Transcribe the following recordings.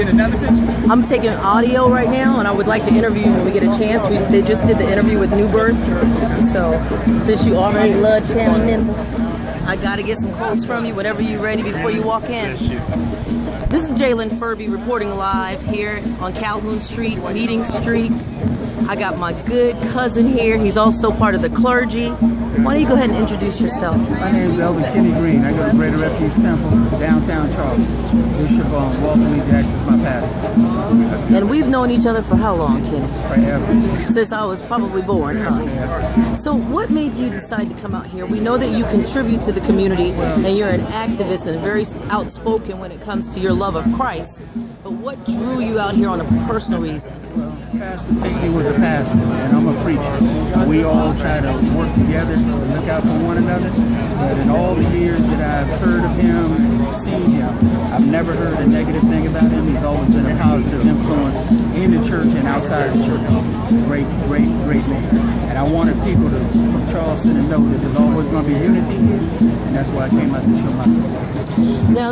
taking another picture? I'm taking audio right now, and I would like to interview you when we get a chance. They just did the interview with New Birth, so since you already love family members, I gotta get some quotes from you whenever you're ready before you walk in. This is Jalen Furby reporting live here on Calhoun Street, Meeting Street. I got my good cousin here. He's also part of the clergy. Why don't you go ahead and introduce yourself? My name is Elder Kenny Green. I go to Greater Refuge Temple, downtown Charleston. Bishop Walter Lee Jackson is my pastor. And we've known each other for how long, Kenny? Forever. Since I was probably born, huh? So what made you decide to come out here? We know that you contribute to the community and you're an activist and very outspoken when it comes to your love of Christ. But what drew you out here on a personal reason? Well, Pastor Pinkney was a pastor, and I'm a preacher. We all try to work together, look out for one another. But in all the years that I've heard of him and seen him, I've never heard a negative thing about him. He's always been a positive influence in the church and outside the church. Great man. And I wanted people from Charleston to know that there's always going to be unity here, and that's why I came out to show my support. Now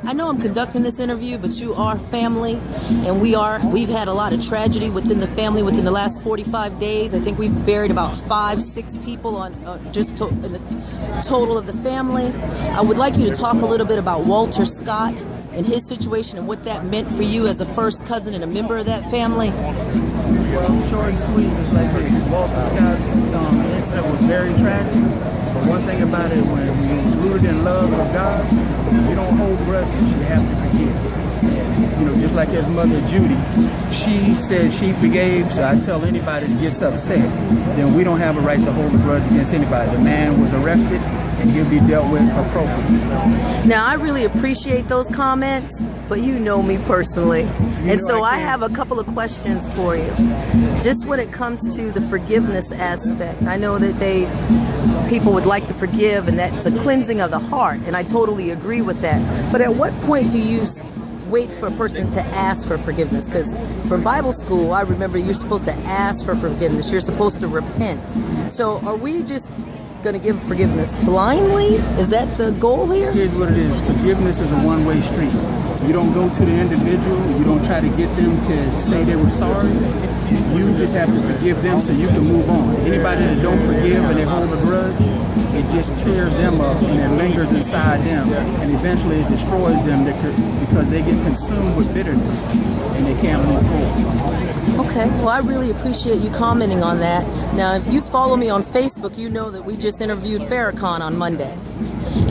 I know I'm conducting this interview, but you are family, and we've had a lot of tragedy within the family within the last 45 days. I think we've buried about 5-6 people on in the total of the family. I would like you to talk a little bit about Walter Scott and his situation and what that meant for you as a first cousin and a member of that family. Well, short and sweet is like this. Walter Scott's incident was very tragic. But one thing about it, when you're rooted in love of God, you don't hold grudges, you have to forgive. And, just like his mother, Judy, she said she forgave, so I tell anybody that gets upset, then we don't have a right to hold a grudge against anybody. The man was arrested, and he'll be dealt with appropriately. Now, I really appreciate those comments, but you know me personally. And so I have a couple of questions for you. Just when it comes to the forgiveness aspect, I know that people would like to forgive, and that's a cleansing of the heart, and I totally agree with that. But at what point do you wait for a person to ask for forgiveness? Because from Bible school, I remember you're supposed to ask for forgiveness. You're supposed to repent. So are we just going to give forgiveness blindly? Is that the goal here? Here's what it is. Forgiveness is a one-way street. You don't go to the individual. You don't try to get them to say they were sorry. You just have to forgive them so you can move on. Anybody that don't forgive and they hold a grudge, it just tears them up and it lingers inside them, and eventually it destroys them because they get consumed with bitterness and they can't move forward. Okay, well, I really appreciate you commenting on that. Now, if you follow me on Facebook, you know that we just interviewed Farrakhan on Monday,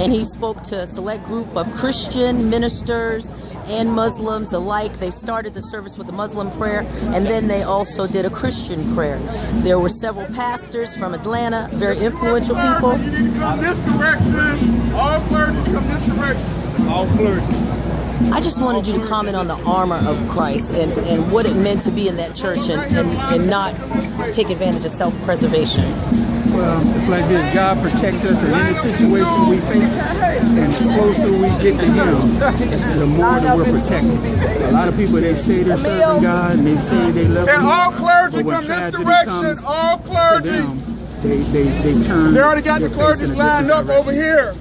and he spoke to a select group of Christian ministers and Muslims alike. They started the service with a Muslim prayer, and then they also did a Christian prayer. There were several pastors from Atlanta, very influential people. Come this direction. All clergy come this direction. All clergy. I just wanted you to comment on the armor of Christ and what it meant to be in that church and not take advantage of self-preservation. Well, it's like this. God protects us in any situation we face, and the closer we get to Him, the more that we're protected. A lot of people, they say they're serving God, and they say they love Him. All clergy but when come this tragedy direction. comes All clergy. to them, they turn. They already got the clergy lined up over here.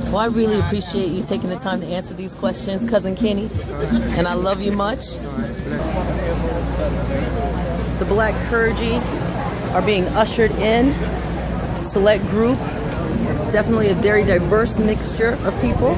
Well, I really appreciate you taking the time to answer these questions, Cousin Kenny, and I love you much. The black clergy are being ushered in, select group, definitely a very diverse mixture of people.